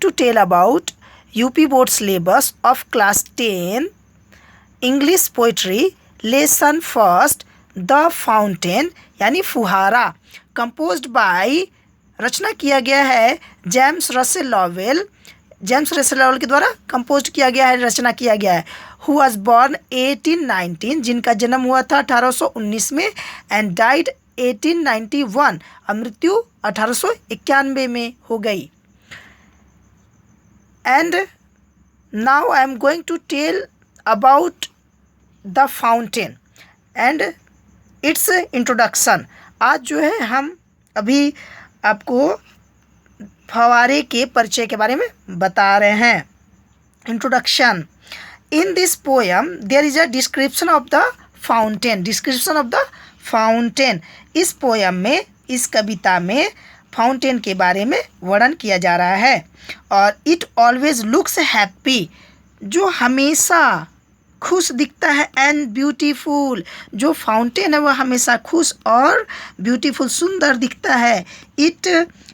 to tell about UP Board syllabus of class 10 English poetry lesson first The Fountain यानी फुहारा composed by रचना किया गया है James Russell Lovell के द्वारा कंपोज किया गया है, रचना किया गया है. हु वॉज बॉर्न 1819 जिनका जन्म हुआ था 1819 में एंड डाइड 1891 और मृत्यु 1891 में हो गई. And now I am going to tell about the fountain and its introduction. आज जो है हम अभी आपको फव्वारे के परिचय के बारे में बता रहे हैं. Introduction. In this poem there is a description of the fountain. Description of the fountain. इस पोएम में, इस कविता में फाउंटेन के बारे में वर्णन किया जा रहा है. और इट ऑलवेज लुक्स हैप्पी, जो हमेशा खुश दिखता है, एंड ब्यूटीफुल, जो फाउंटेन है वह हमेशा खुश और ब्यूटीफुल, सुंदर दिखता है. इट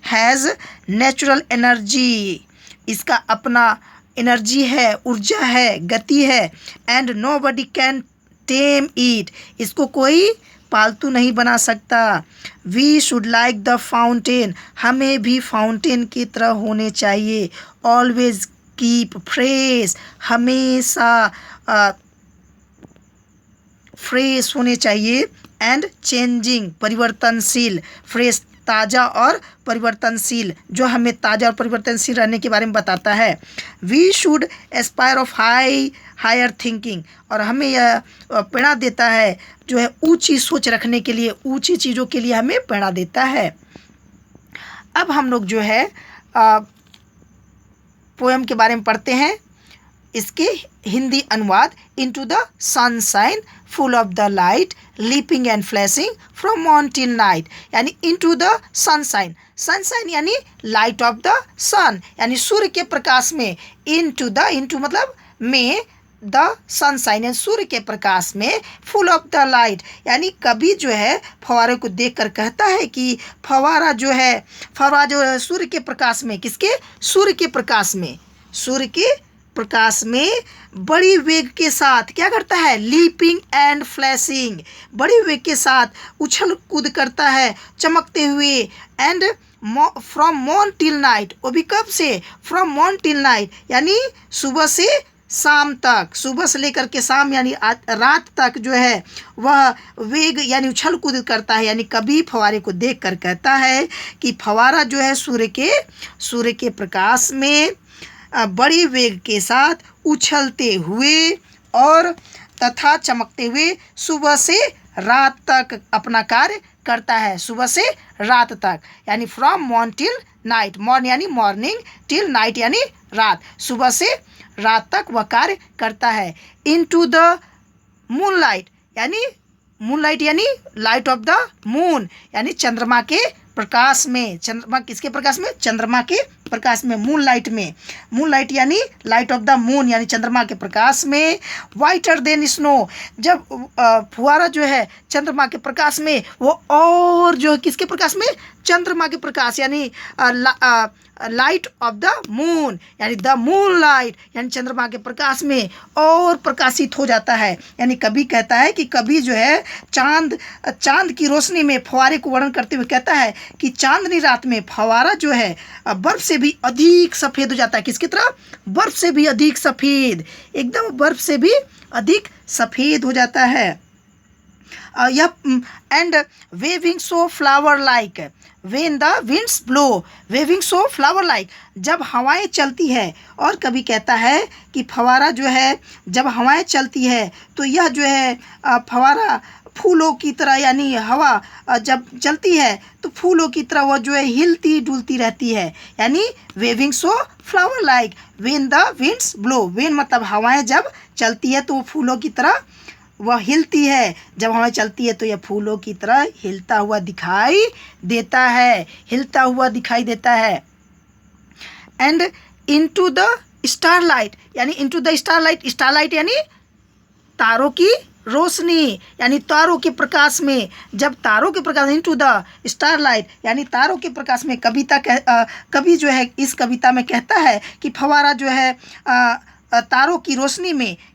हैज़ नेचुरल एनर्जी, इसका अपना एनर्जी है, ऊर्जा है, गति है. And nobody can tame it, इसको कोई पालतू नहीं बना सकता. We should like the fountain, हमें भी फाउंटेन की तरह होने चाहिए. ऑलवेज कीप फ्रेश, हमेशा फ्रेश होने चाहिए. एंड चेंजिंग, परिवर्तनशील. फ्रेश ताज़ा और परिवर्तनशील, जो हमें ताज़ा और परिवर्तनशील रहने के बारे में बताता है. We should aspire of higher thinking, और हमें यह प्रेरणा देता है जो है ऊंची सोच रखने के लिए, ऊंची चीज़ों के लिए हमें प्रेरणा देता है. अब हम लोग जो है पोएम के बारे में पढ़ते हैं. इसके हिंदी अनुवाद. Into the sunshine full of the light leaping and flashing from morn till night, यानी इनटू द सनशाइन. सनशाइन यानी लाइट ऑफ द सन, यानी सूर्य के प्रकाश में. इनटू मतलब में, द सनशाइन यानी सूर्य के प्रकाश में. फुल ऑफ द लाइट यानी कभी जो है फव्वारे को देखकर कहता है कि फव्वारा जो है सूर्य के प्रकाश में. किसके? सूर्य के प्रकाश में. सूर्य के प्रकाश में बड़ी वेग के साथ क्या करता है? लीपिंग एंड फ्लैशिंग, बड़ी वेग के साथ उछल कूद करता है, चमकते हुए. And from morn till night, वो भी कब से? फ्रॉम मॉर्न टिल नाइट यानी सुबह से शाम तक, सुबह से लेकर के शाम यानी रात तक जो है वह वेग यानी उछल कूद करता है. यानी कभी फव्वारे को देख कर कहता है कि फव्वारा जो है सूर्य के प्रकाश में बड़ी वेग के साथ उछलते हुए और तथा चमकते हुए सुबह से रात तक अपना कार्य करता है. सुबह से रात तक यानी from morn till night. Morn यानी मॉर्निंग, टिल नाइट यानी रात. सुबह से रात तक वह कार्य करता है. इनटू द मूनलाइट यानी लाइट ऑफ द मून, यानी चंद्रमा के प्रकाश में. चंद्रमा किसके प्रकाश में? चंद्रमा के प्रकाश में. मूनलाइट यानी लाइट ऑफ द मून यानी चंद्रमा के प्रकाश में. वाइटर देन स्नो, जब फुहारा जो है चंद्रमा के प्रकाश में, वो और जो किसके प्रकाश में? चंद्रमा के प्रकाश यानी लाइट ऑफ द मून यानी द मून लाइट यानी चंद्रमा के प्रकाश में और प्रकाशित हो जाता है. यानी कभी कहता है कि कभी जो है चांद की रोशनी में फव्वारे को वर्णन करते हुए कहता है कि चांदनी रात में फव्वारा जो है बर्फ से भी अधिक सफ़ेद हो जाता है. किसकी तरह? बर्फ से भी अधिक सफ़ेद, एकदम बर्फ से भी अधिक सफ़ेद हो जाता है. And waving so flower like when the winds blow. Waving so flower like, जब हवाएं चलती है. और कभी कहता है कि फव्वारा जो है जब हवाएं चलती है तो यह जो है फव्वारा फूलों की तरह, यानी हवा जब चलती है तो फूलों की तरह वह जो है हिलती डुलती रहती है. यानी waving so flower like when the winds blow. Wind मतलब हवाएं जब चलती है तो वो फूलों की तरह वह हिलती है. जब हवाएं चलती है तो यह फूलों की तरह हिलता हुआ दिखाई देता है. एंड इनटू द स्टारलाइट यानी स्टारलाइट यानी तारों की रोशनी यानी तारों के प्रकाश में, जब तारों के प्रकाश, इनटू द स्टारलाइट यानी तारों के प्रकाश में, कवि जो है इस कविता में कहता है कि फव्वारा जो है तारों की रोशनी में